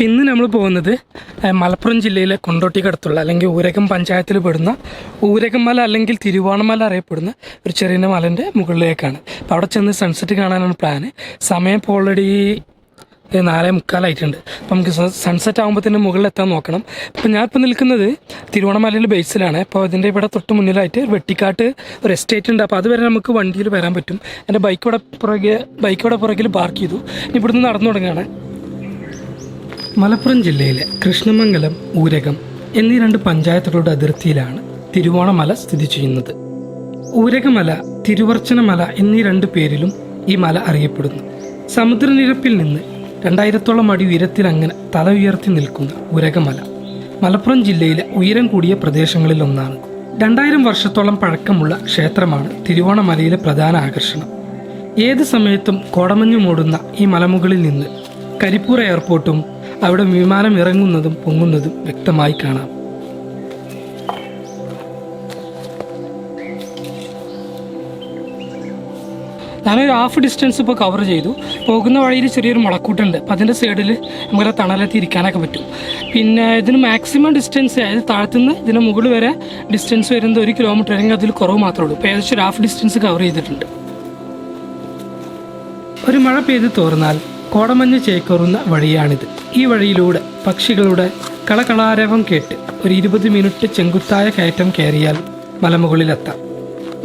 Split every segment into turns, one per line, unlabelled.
അപ്പോൾ ഇന്ന് നമ്മൾ പോകുന്നത് മലപ്പുറം ജില്ലയിലെ കൊണ്ടോട്ടിക്കടുത്തുള്ള അല്ലെങ്കിൽ ഊരകം പഞ്ചായത്തിൽ പെടുന്ന ഊരകം മല അല്ലെങ്കിൽ തിരുവോണമല അറിയപ്പെടുന്ന ഒരു ചെറിയ മലൻ്റെ മുകളിലേക്കാണ്. അപ്പോൾ അവിടെ ചെന്ന് സൺസെറ്റ് കാണാനാണ് പ്ലാന്. സമയം ഇപ്പോൾ ഓൾറെഡി 4:45 അപ്പോൾ നമുക്ക് സൺസെറ്റ് ആകുമ്പോൾ തന്നെ മുകളിലെത്താൻ നോക്കണം. അപ്പോൾ ഞാനിപ്പോൾ നിൽക്കുന്നത് തിരുവോണമലയിലെ ബേസിലാണ്. അപ്പോൾ അതിൻ്റെ ഇവിടെ തൊട്ട് മുന്നിലായിട്ട് വെട്ടിക്കാട്ട് ഒരു എസ്റ്റേറ്റ് ഉണ്ട്. അപ്പോൾ അതുവരെ നമുക്ക് വണ്ടിയിൽ വരാൻ പറ്റും. എൻ്റെ ബൈക്കോടെ പുറകിൽ പാർക്ക് ചെയ്തു. ഇനി ഇവിടുന്ന് നടന്നു തുടങ്ങുകയാണ്. മലപ്പുറം ജില്ലയിലെ കൃഷ്ണമംഗലം, ഊരകം എന്നീ 2 പഞ്ചായത്തുകളുടെ അതിർത്തിയിലാണ് തിരുവോണമല സ്ഥിതി ചെയ്യുന്നത്. ഊരകമല, തിരുവർച്ചനമല എന്നീ 2 പേരിലും ഈ മല അറിയപ്പെടുന്നു. സമുദ്രനിരപ്പിൽ നിന്ന് 2000-ഓളം അടി ഉയരത്തിൽ അങ്ങനെ തല ഉയർത്തി നിൽക്കുന്ന ഊരകമല മലപ്പുറം ജില്ലയിലെ ഉയരം കൂടിയ പ്രദേശങ്ങളിൽ ഒന്നാണ്. 2000 വർഷത്തോളം പഴക്കമുള്ള ക്ഷേത്രമാണ് തിരുവോണമലയിലെ പ്രധാന ആകർഷണം. ഏത് സമയത്തും കോടമഞ്ഞു മൂടുന്ന ഈ മലമുകളിൽ നിന്ന് കരിപ്പൂർ എയർപോർട്ടും അവിടെ വിമാനം ഇറങ്ങുന്നതും പൊങ്ങുന്നതും വ്യക്തമായി കാണാം. ഞാനൊരു ഹാഫ് ഡിസ്റ്റൻസ് ഇപ്പോൾ കവർ ചെയ്തു. പോകുന്ന വഴിയിൽ ചെറിയൊരു മുളക്കൂട്ടുണ്ട്. അപ്പോൾ അതിൻ്റെ സൈഡിൽ നമുക്ക് തണലെത്തി ഇരിക്കാനൊക്കെ പറ്റും. പിന്നെ ഇതിന് മാക്സിമം ഡിസ്റ്റൻസ്, അതായത് താഴത്തുനിന്ന് ഇതിന് മുകളിൽ വരെ ഡിസ്റ്റൻസ് വരുന്നത് 1 കിലോമീറ്റർ അല്ലെങ്കിൽ അതിൽ കുറവ് മാത്രമേ ഉള്ളൂ. ഇപ്പോൾ ഏകദേശം ഒരു ഹാഫ് ഡിസ്റ്റൻസ് കവർ ചെയ്തിട്ടുണ്ട്. ഒരു മഴ പെയ്ത് തോർന്നാൽ കോടമഞ്ഞ് ചേക്കേറുന്ന വഴിയാണിത്. ഈ വഴിയിലൂടെ പക്ഷികളുടെ കളകളാരവം കേട്ട് ഒരു 20 മിനിറ്റ് ചെങ്കുത്തായ കയറ്റം കയറിയാൽ മലമുകളിലെത്താം.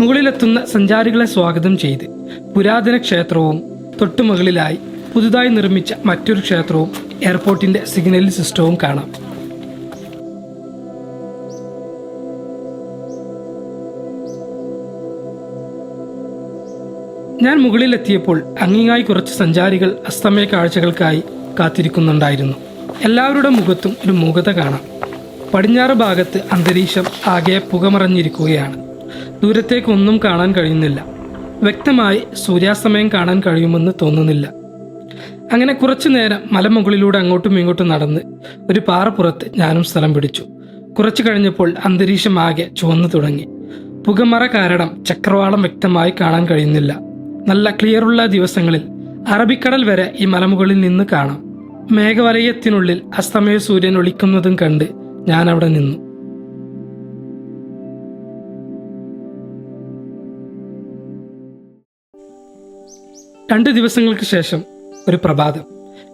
മുകളിലെത്തുന്ന സഞ്ചാരികളെ സ്വാഗതം ചെയ്ത് പുരാതന ക്ഷേത്രവും തൊട്ടുമുകളിലായി പുതുതായി നിർമ്മിച്ച മറ്റൊരു ക്ഷേത്രവും എയർപോർട്ടിന്റെ സിഗ്നൽ സിസ്റ്റവും കാണാം. ഞാൻ മുകളിലെത്തിയപ്പോൾ അങ്ങിങ്ങായി കുറച്ച് സഞ്ചാരികൾ അസ്തമയ കാഴ്ചകൾക്കായി കാത്തിരിക്കുന്നുണ്ടായിരുന്നു. എല്ലാവരുടെ മുഖത്തും ഒരു മൂകത കാണാം. പടിഞ്ഞാറ് ഭാഗത്ത് അന്തരീക്ഷം ആകെ പുകമറഞ്ഞിരിക്കുകയാണ്. ദൂരത്തേക്കൊന്നും കാണാൻ കഴിയുന്നില്ല. വ്യക്തമായി സൂര്യാസ്തമയം കാണാൻ കഴിയുമെന്ന് തോന്നുന്നില്ല. അങ്ങനെ കുറച്ചു നേരം മലമുകളിലൂടെ അങ്ങോട്ടും ഇങ്ങോട്ടും നടന്ന് ഒരു പാറപ്പുറത്ത് ഞാനും സ്ഥലം പിടിച്ചു. കുറച്ചു കഴിഞ്ഞപ്പോൾ അന്തരീക്ഷം ആകെ ചുവന്നു തുടങ്ങി. പുകമറ കാരണം ചക്രവാളം വ്യക്തമായി കാണാൻ കഴിയുന്നില്ല. നല്ല ക്ലിയറുള്ള ദിവസങ്ങളിൽ അറബിക്കടൽ വരെ ഈ മലമുകളിൽ നിന്ന് കാണാം. മേഘവലയത്തിനുള്ളിൽ അസ്തമയ സൂര്യൻ ഒളിക്കുന്നതും കണ്ട് ഞാൻ അവിടെ നിന്നു. രണ്ട് ദിവസങ്ങൾക്ക് ശേഷം ഒരു പ്രഭാതം.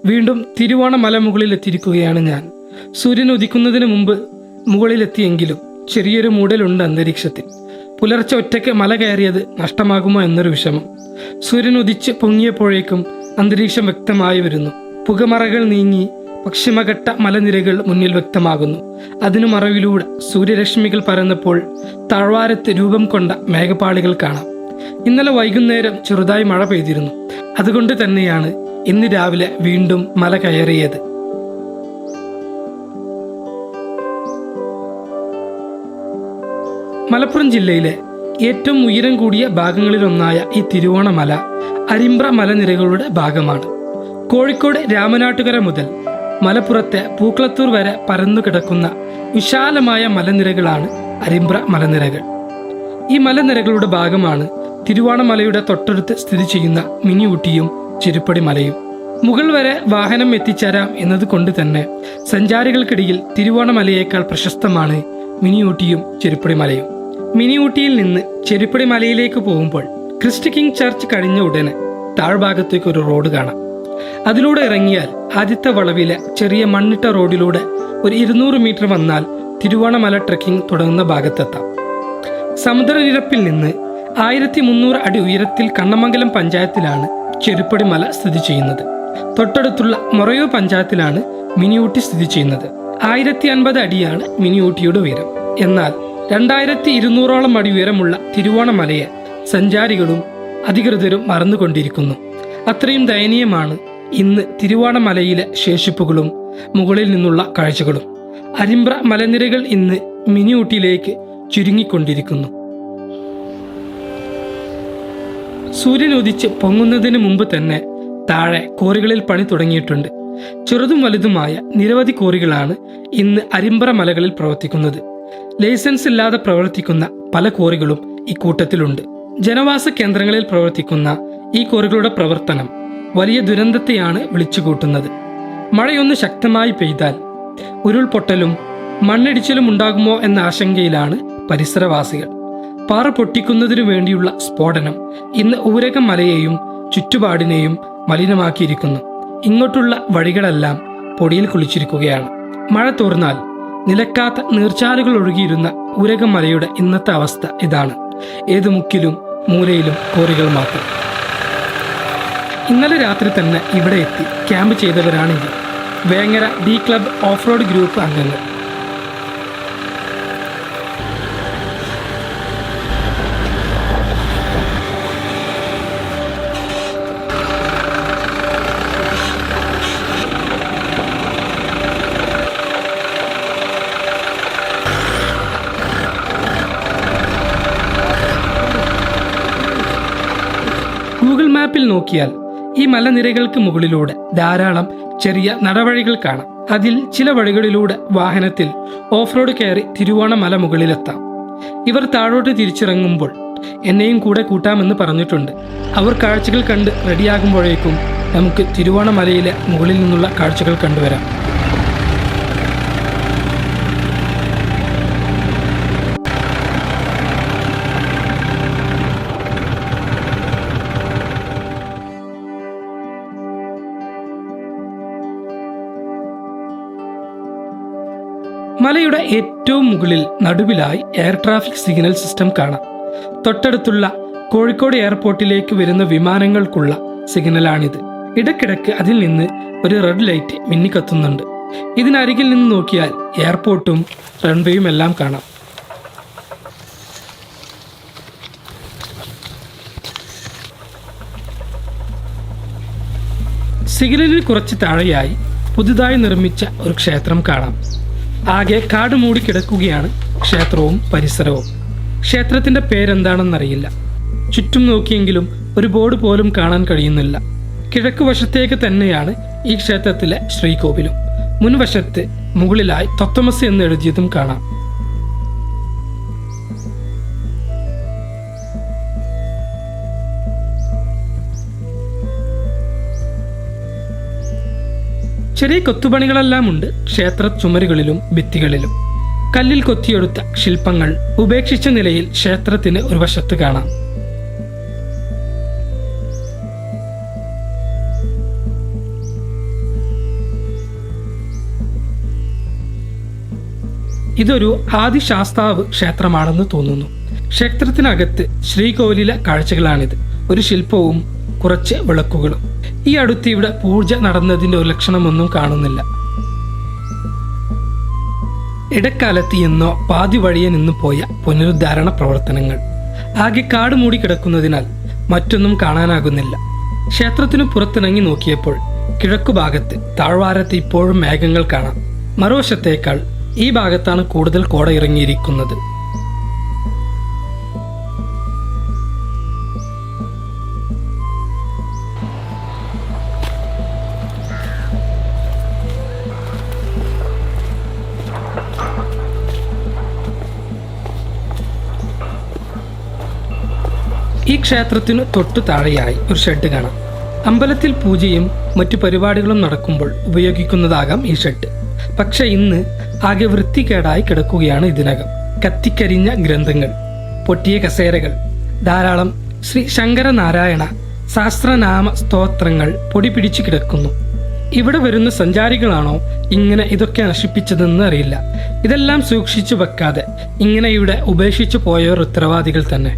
വീണ്ടും തിരുവോണ മലമുകളിൽ എത്തിയിരിക്കുകയാണ് ഞാൻ. സൂര്യൻ ഉദിക്കുന്നതിന് മുമ്പ് മുകളിലെത്തിയെങ്കിലും ചെറിയൊരു മൂടലുണ്ട് അന്തരീക്ഷത്തിൽ. പുലർച്ചെ ഒറ്റയ്ക്ക് മല കയറിയത് നഷ്ടമാകുമോ എന്നൊരു വിഷമം. സൂര്യൻ ഉദിച്ച് പൊങ്ങിയപ്പോഴേക്കും അന്തരീക്ഷം വ്യക്തമായി വരുന്നു. പുകമറകൾ നീങ്ങി പശ്ചിമഘട്ട മലനിരകൾ മുന്നിൽ വ്യക്തമാകുന്നു. അതിനു മറവിലൂടെ സൂര്യരശ്മികൾ പരന്നപ്പോൾ താഴ്വാരത്ത് രൂപം കൊണ്ട മേഘപാളികൾ കാണാം. ഇന്നലെ വൈകുന്നേരം ചെറുതായി മഴ പെയ്തിരുന്നു. അതുകൊണ്ട് തന്നെയാണ് ഇന്ന് രാവിലെ വീണ്ടും മല കയറിയത്. മലപ്പുറം ജില്ലയിലെ ഏറ്റവും ഉയരം കൂടിയ ഭാഗങ്ങളിലൊന്നായ ഈ തിരുവോണമല അരിമ്പ്ര മലനിരകളുടെ ഭാഗമാണ്. കോഴിക്കോട് രാമനാട്ടുകര മുതൽ മലപ്പുറത്തെ പൂക്കളത്തൂർ വരെ പരന്നു കിടക്കുന്ന വിശാലമായ മലനിരകളാണ് അരിമ്പ്ര മലനിരകൾ. ഈ മലനിരകളുടെ ഭാഗമാണ് തിരുവോണമലയുടെ തൊട്ടടുത്ത് സ്ഥിതി ചെയ്യുന്ന മിനി ഊട്ടിയും ചെരുപ്പടി മലയും. മുകൾ വരെ വാഹനം എത്തിച്ചേരാം എന്നതുകൊണ്ട് തന്നെ സഞ്ചാരികൾക്കിടയിൽ തിരുവോണമലയേക്കാൾ പ്രശസ്തമാണ് മിനി ഊട്ടിയും ചെരുപ്പടി മലയും. മിനി ഊട്ടിയിൽ നിന്ന് ചെരുപ്പടി മലയിലേക്ക് പോകുമ്പോൾ ക്രിസ്റ്റ് കിങ് ചർച്ച് കഴിഞ്ഞ ഉടനെ താഴ്ഭാഗത്തേക്ക് ഒരു റോഡ് കാണാം. അതിലൂടെ ഇറങ്ങിയാൽ ആദ്യത്തെ വളവിലെ ചെറിയ മണ്ണിട്ട റോഡിലൂടെ ഒരു 200 മീറ്റർ വന്നാൽ തിരുവോണമല ട്രെക്കിംഗ് തുടങ്ങുന്ന ഭാഗത്തെത്താം. സമുദ്രനിരപ്പിൽ നിന്ന് 1300 അടി ഉയരത്തിൽ കണ്ണമംഗലം പഞ്ചായത്തിലാണ് ചെരുപ്പടി മല സ്ഥിതി ചെയ്യുന്നത്. തൊട്ടടുത്തുള്ള മൊറയൂർ പഞ്ചായത്തിലാണ് മിനി ഊട്ടി സ്ഥിതി ചെയ്യുന്നത്. 1050 അടിയാണ് മിനി ഊട്ടിയുടെ ഉയരം. എന്നാൽ 2200ഓളം അടി ഉയരമുള്ള തിരുവോണമലയെ സഞ്ചാരികളും അധികൃതരും മറന്നുകൊണ്ടിരിക്കുന്നു. അത്രയും ദയനീയമാണ് ഇന്ന് തിരുവോണമലയിലെ ശേഷിപ്പുകളും മുകളിൽ നിന്നുള്ള കാഴ്ചകളും. അരിമ്പ്ര മലനിരകൾ ഇന്ന് മിനി ഊട്ടിയിലേക്ക് ചുരുങ്ങിക്കൊണ്ടിരിക്കുന്നു. സൂര്യൻ ഉദിച്ച് പൊങ്ങുന്നതിന് മുമ്പ് തന്നെ താഴെ കോറികളിൽ പണി തുടങ്ങിയിട്ടുണ്ട്. ചെറുതും വലുതുമായ നിരവധി കോറികളാണ് ഇന്ന് അരിമ്പ്ര മലകളിൽ പ്രവർത്തിക്കുന്നത്. ലൈസൻസ് ഇല്ലാതെ പ്രവർത്തിക്കുന്ന പല കോറികളും ഇക്കൂട്ടത്തിലുണ്ട്. ജനവാസ കേന്ദ്രങ്ങളിൽ പ്രവർത്തിക്കുന്ന ഈ കോറികളുടെ പ്രവർത്തനം വലിയ ദുരന്തത്തെയാണ് വിളിച്ചുകൂട്ടുന്നത്. മഴയൊന്ന് ശക്തമായി പെയ്താൽ ഉരുൾപൊട്ടലും മണ്ണിടിച്ചിലും ഉണ്ടാകുമോ എന്ന ആശങ്കയിലാണ് പരിസരവാസികൾ. പാറ പൊട്ടിക്കുന്നതിനു വേണ്ടിയുള്ള സ്ഫോടനം ഇന്ന് ഊരകം മലയെയും ചുറ്റുപാടിനെയും മലിനമാക്കിയിരിക്കുന്നു. ഇങ്ങോട്ടുള്ള വഴികളെല്ലാം പൊടിയിൽ കുളിച്ചിരിക്കുകയാണ്. മഴ തോർന്നാൽ നിലക്കാത്ത നീർച്ചാലുകൾ ഒഴുകിയിരുന്ന ഊരകം മലയുടെ ഇന്നത്തെ അവസ്ഥ ഇതാണ്. ഏതു മുക്കിലും മൂലയിലും കോറികൾ മാത്രം. ഇന്നലെ രാത്രി തന്നെ ഇവിടെ എത്തി ക്യാമ്പ് ചെയ്തവരാണിത്. Vengara D club off road group അംഗങ്ങൾ. ഗൂഗിൾ മാപ്പിൽ നോക്കിയാൽ ഈ മലനിരകൾക്ക് മുകളിലൂടെ ധാരാളം ചെറിയ നടവഴികൾ കാണാം. അതിൽ ചില വഴികളിലൂടെ വാഹനത്തിൽ ഓഫ് റോഡ് കയറി തിരുവോണമല മുകളിലെത്താം. ഇവർ താഴോട്ട് തിരിച്ചിറങ്ങുമ്പോൾ എന്നെയും കൂടെ കൂട്ടാമെന്ന് പറഞ്ഞിട്ടുണ്ട്. അവർ കാഴ്ചകൾ കണ്ട് റെഡിയാകുമ്പോഴേക്കും നമുക്ക് തിരുവോണമലയിലെ മുകളിൽ നിന്നുള്ള കാഴ്ചകൾ കണ്ടുവരാം. മലയുടെ ഏറ്റവും മുകളിൽ നടുവിലായി എയർ ട്രാഫിക് സിഗ്നൽ സിസ്റ്റം കാണാം. തൊട്ടടുത്തുള്ള കോഴിക്കോട് എയർപോർട്ടിലേക്ക് വരുന്ന വിമാനങ്ങൾക്കുള്ള സിഗ്നലാണിത്. ഇടയ്ക്കിടയ്ക്ക് അതിൽ നിന്ന് ഒരു റെഡ് ലൈറ്റ് മിന്നിക്കത്തുന്നുണ്ട്. ഇതിനരികിൽ നിന്ന് നോക്കിയാൽ എയർപോർട്ടും റൺവേയും എല്ലാം കാണാം. സിഗ്നലിൽ കുറച്ച് താഴെയായി പുതുതായി നിർമ്മിച്ച ഒരു ക്ഷേത്രം കാണാം. ആകെ കാട് മൂടി കിടക്കുകയാണ് ക്ഷേത്രവും പരിസരവും. ക്ഷേത്രത്തിന്റെ പേരെന്താണെന്നറിയില്ല. ചുറ്റും നോക്കിയെങ്കിലും ഒരു ബോർഡ് പോലും കാണാൻ കഴിയുന്നില്ല. കിഴക്ക് വശത്തേക്ക് തന്നെയാണ് ഈ ക്ഷേത്രത്തിലെ ശ്രീകോവിലും. മുൻവശത്ത് മുകളിലായി തത്വമസി എന്ന് എഴുതിയതും കാണാം. ചെറിയ കൊത്തുപണികളെല്ലാം ഉണ്ട് ക്ഷേത്ര ചുമരുകളിലും ഭിത്തികളിലും. കല്ലിൽ കൊത്തിയെടുത്ത ശില്പങ്ങൾ ഉപേക്ഷിച്ച നിലയിൽ ക്ഷേത്രത്തിന് ഒരു വശത്ത് കാണാം. ഇതൊരു ആദിശാസ്താവ് ക്ഷേത്രമാണെന്ന് തോന്നുന്നു. ക്ഷേത്രത്തിനകത്ത് ശ്രീകോവിലിലെ കാഴ്ചകളാണിത്. ഒരു ശില്പവും കുറച്ച് വിളക്കുകളും. ഈ അടുത്ത് ഇവിടെ പൂജ നടന്നതിന്റെ ഒരു ലക്ഷണമൊന്നും കാണുന്നില്ല. ഇടക്കാലത്ത് എന്നോ പാതി വഴിയെ നിന്ന് പോയ പുനരുദ്ധാരണ പ്രവർത്തനങ്ങൾ. ആകെ കാട് മൂടി കിടക്കുന്നതിനാൽ മറ്റൊന്നും കാണാനാകുന്നില്ല. ക്ഷേത്രത്തിനു പുറത്തിറങ്ങി നോക്കിയപ്പോൾ കിഴക്കുഭാഗത്ത് താഴ്വാരത്ത് ഇപ്പോഴും മേഘങ്ങൾ കാണാം. മറുവശത്തേക്കാൾ ഈ ഭാഗത്താണ് കൂടുതൽ കോട ഇറങ്ങിയിരിക്കുന്നത്. ഈ ക്ഷേത്രത്തിനു തൊട്ടു താഴെയായി ഒരു ഷെഡ് കാണാം. അമ്പലത്തിൽ പൂജയും മറ്റു പരിപാടികളും നടക്കുമ്പോൾ ഉപയോഗിക്കുന്നതാകാം ഈ ഷെഡ്. പക്ഷെ ഇന്ന് ആകെ വൃത്തികേടായി കിടക്കുകയാണ് ഇതിനകം. കത്തിക്കരിഞ്ഞ ഗ്രന്ഥങ്ങൾ, പൊട്ടിയ കസേരകൾ, ധാരാളം ശ്രീ ശങ്കരനാരായണ സഹസ്രനാമ സ്തോത്രങ്ങൾ പൊടി പിടിച്ചു കിടക്കുന്നു. ഇവിടെ വരുന്ന സഞ്ചാരികളാണോ ഇങ്ങനെ ഇതൊക്കെ നശിപ്പിച്ചതെന്ന് അറിയില്ല. ഇതെല്ലാം സൂക്ഷിച്ചു വെക്കാതെ ഇങ്ങനെ ഇവിടെ ഉപേക്ഷിച്ചു പോയവർ ഉത്തരവാദികൾ തന്നെ.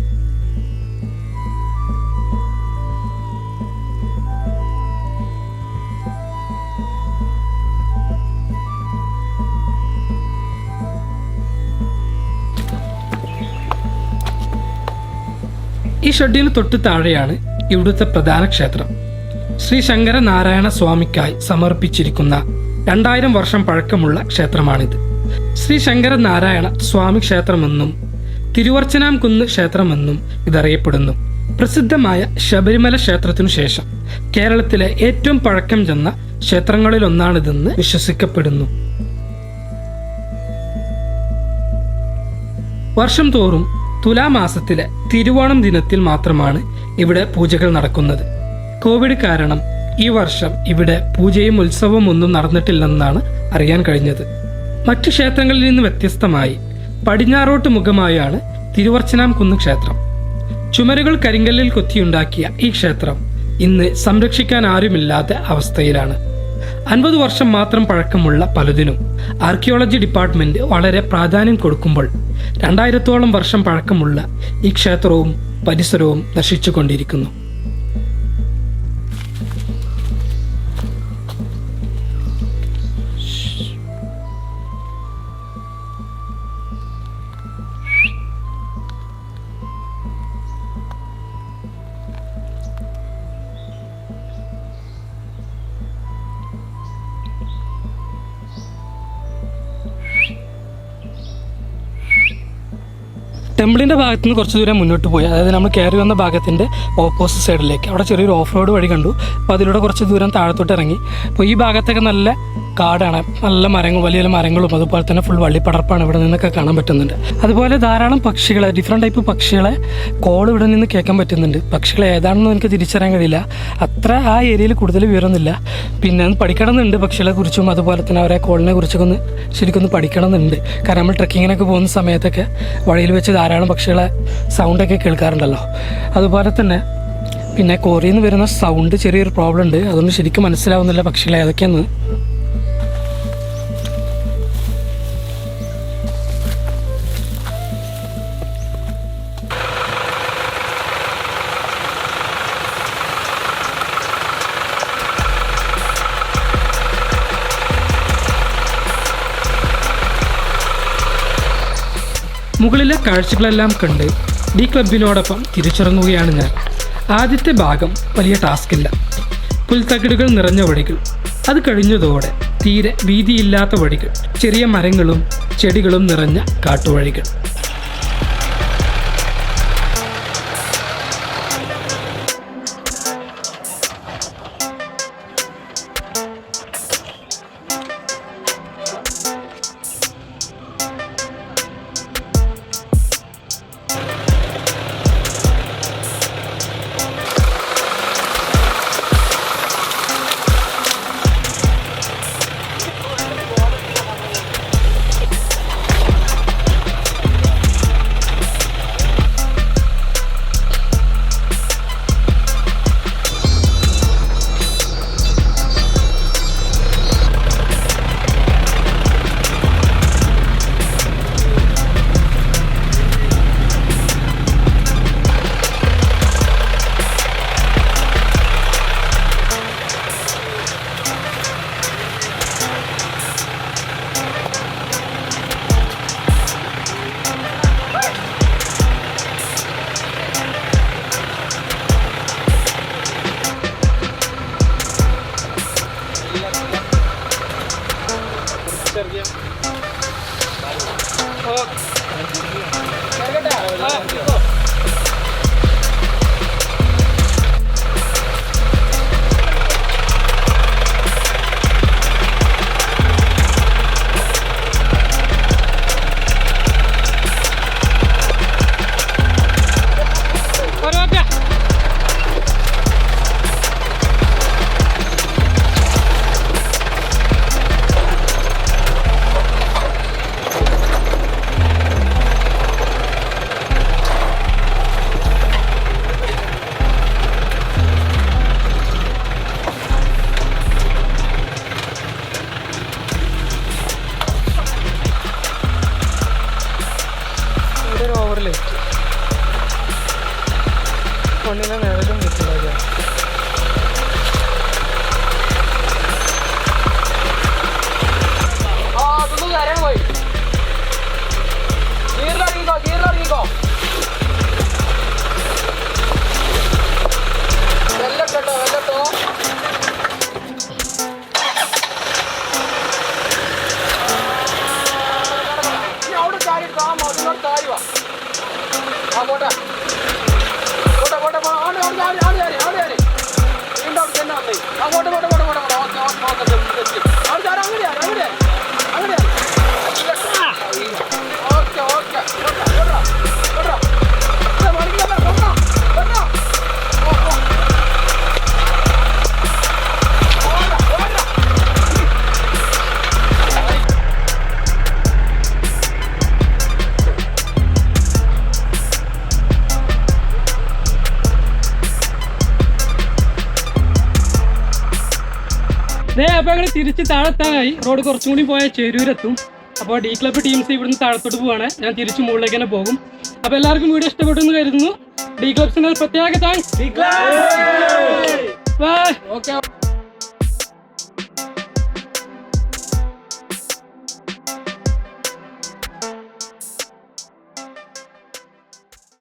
ഈ ഷെഡിന് തൊട്ട് താഴെയാണ് ഇവിടുത്തെ പ്രധാന ക്ഷേത്രം. ശ്രീ ശങ്കരനാരായണ സ്വാമിക്കായി സമർപ്പിച്ചിരിക്കുന്ന 2000 വർഷം പഴക്കമുള്ള ക്ഷേത്രമാണിത്. ശ്രീ ശങ്കരനാരായണ സ്വാമി ക്ഷേത്രമെന്നും തിരുവർച്ചനാംകുന്ന് ക്ഷേത്രമെന്നും ഇതറിയപ്പെടുന്നു. പ്രസിദ്ധമായ ശബരിമല ക്ഷേത്രത്തിനു ശേഷം കേരളത്തിലെ ഏറ്റവും പഴക്കം ചെന്ന ക്ഷേത്രങ്ങളിലൊന്നാണിതെന്ന് വിശ്വസിക്കപ്പെടുന്നു. വർഷം തോറും തുലാമാസത്തിലെ തിരുവോണം ദിനത്തിൽ മാത്രമാണ് ഇവിടെ പൂജകൾ നടക്കുന്നത്. കോവിഡ് കാരണം ഈ വർഷം ഇവിടെ പൂജയും ഉത്സവവും ഒന്നും നടന്നിട്ടില്ലെന്നാണ് അറിയാൻ കഴിഞ്ഞത്. മറ്റു ക്ഷേത്രങ്ങളിൽ നിന്ന് വ്യത്യസ്തമായി പടിഞ്ഞാറോട്ട് മുഖമായാണ് തിരുവർച്ചനാംകുന്ന് ക്ഷേത്രം. ചുമരുകൾ കരിങ്കല്ലിൽ കൊത്തിയുണ്ടാക്കിയ ഈ ക്ഷേത്രം ഇന്ന് സംരക്ഷിക്കാൻ ആരുമില്ലാത്ത അവസ്ഥയിലാണ്. 50 വർഷം മാത്രം പഴക്കമുള്ള പലതിനും ആർക്കിയോളജി ഡിപ്പാർട്ട്മെന്റ് വളരെ പ്രാധാന്യം കൊടുക്കുമ്പോൾ 2000-ഓളം വർഷം പഴക്കമുള്ള ഈ ക്ഷേത്രവും പരിസരവും നശിച്ചുകൊണ്ടിരിക്കുന്നു. ടെമ്പിളിൻ്റെ ഭാഗത്ത് നിന്ന് കുറച്ച് ദൂരം മുന്നോട്ട് പോയി, അതായത് നമ്മൾ കയറി വന്ന ഭാഗത്തിൻ്റെ ഓപ്പോസിറ്റ് സൈഡിലേക്ക് അവിടെ ചെറിയൊരു ഓഫ് റോഡ് വഴി കണ്ടു. അപ്പോൾ അതിലൂടെ കുറച്ച് ദൂരം താഴത്തോട്ട് ഇറങ്ങി. അപ്പോൾ ഈ ഭാഗത്തൊക്കെ നല്ല കാടാണ്, നല്ല മരങ്ങൾ, വലിയ വലിയ മരങ്ങളും അതുപോലെ തന്നെ ഫുൾ വള്ളിപ്പടർപ്പാണ് ഇവിടെ നിന്നൊക്കെ കാണാൻ പറ്റുന്നുണ്ട്. അതുപോലെ ധാരാളം പക്ഷികളെ, ഡിഫറെൻറ്റ് ടൈപ്പ് പക്ഷികളെ കോൾ ഇവിടെ നിന്ന് കേൾക്കാൻ പറ്റുന്നുണ്ട്. പക്ഷികളെ ഏതാണെന്ന് എനിക്ക് തിരിച്ചറിയാൻ കഴിയില്ല, അത്ര ആ ഏരിയയിൽ കൂടുതൽ വിവരമൊന്നുമില്ല. പിന്നെ ഒന്ന് പഠിക്കണമെന്നുണ്ട് പക്ഷികളെ കുറിച്ചും അതുപോലെ തന്നെ അവരെ കോളിനെ കുറിച്ചൊക്കെ ഒന്ന് ശരിക്കൊന്ന് പഠിക്കണമെന്നുണ്ട്. കാരണം നമ്മൾ ട്രെക്കിങ്ങിനൊക്കെ പോകുന്ന സമയത്തൊക്കെ വഴിയിൽ വെച്ച് ധാരാളം പക്ഷികളെ സൗണ്ടൊക്കെ കേൾക്കാറുണ്ടല്ലോ. അതുപോലെ തന്നെ പിന്നെ കോറിയിൽ നിന്ന് വരുന്ന സൗണ്ട് ചെറിയൊരു പ്രോബ്ലം ഉണ്ട്, അതൊന്നും ശരിക്കും മനസ്സിലാവുന്നില്ല പക്ഷികളെ ഏതൊക്കെയാന്ന്. മുകളിലെ കാഴ്ചകളെല്ലാം കണ്ട് ഡി ക്ലബിനോടൊപ്പം തിരിച്ചിറങ്ങുകയാണ് ഞാൻ. ആദ്യത്തെ ഭാഗം വലിയ ടാസ്കില്ല, പുൽത്തകിടുകൾ നിറഞ്ഞ വഴികൾ. അത് കഴിഞ്ഞതോടെ തീരെ വീതിയില്ലാത്ത വഴികൾ, ചെറിയ മരങ്ങളും ചെടികളും നിറഞ്ഞ കാട്ടുവഴികൾ. മണ്ണിനെ നിഴലും കിട്ടില്ല. അപ്പോൾ ഞങ്ങൾ തിരിച്ച് താഴെത്താനായി. റോഡ് കുറച്ചും കൂടി പോയാൽ ചേരൂരെത്തും. അപ്പോൾ ഡി ക്ലബ്ബ് ടീംസ് ഇവിടുന്ന് താഴത്തോട്ട് പോവാണ്. ഞാൻ തിരിച്ച് മുകളിലേക്ക് തന്നെ പോകും. അപ്പോൾ എല്ലാവർക്കും വീഡിയോ ഇഷ്ടപ്പെട്ടു എന്ന് കരുതുന്നു. ഡി ക്ലബ്സിന് പ്രത്യേക താങ്ക്സ്. ബൈ.